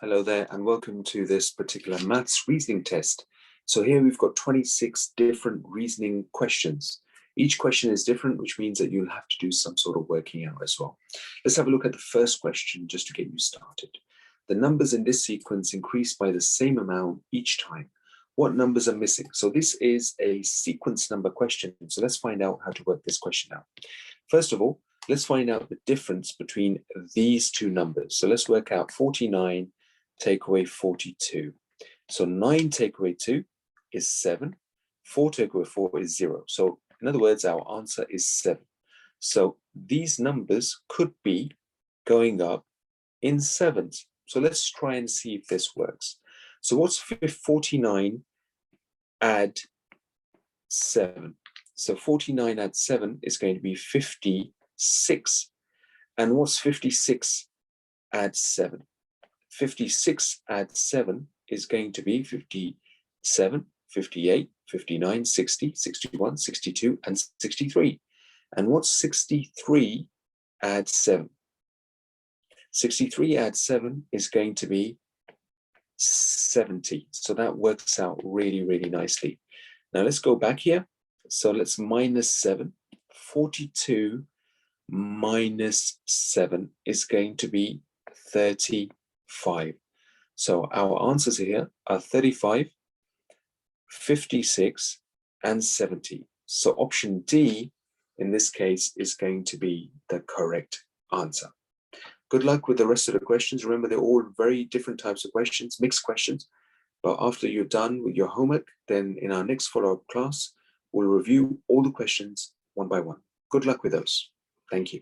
Hello there and welcome to this particular maths reasoning test. So here we've got 26 different reasoning questions. Each question is different, which means that you'll have to do some sort of working out as well. Let's have a look at the first question just to get you started. The numbers in this sequence increase by the same amount each time. What numbers are missing? So this is a sequence number question. So let's find out how to work this question out. First of all, let's find out the difference between these two numbers. So let's work out 49 take away 42. So 9 take away 2 is 7. 4 take away 4 is 0. So in other words, our answer is 7. So these numbers could be going up in sevens. So let's try and see if this works. So what's 49 add 7? So 49 add 7 is going to be 56. And what's 56 add 7? 56 add 7 is going to be 57, 58, 59, 60, 61, 62, and 63. And what's 63 add 7? 63 add 7 is going to be 70. So that works out really, really nicely. Now let's go back here. So let's minus 7. 42 minus 7 is going to be 35. So our answers here are 35, 56, and 70. So option D in this case is going to be the correct answer. Good luck with the rest of the questions. Remember, they're all very different types of questions, mixed questions. But after you're done with your homework, then in our next follow-up class, we'll review all the questions one by one. Good luck with those. Thank you.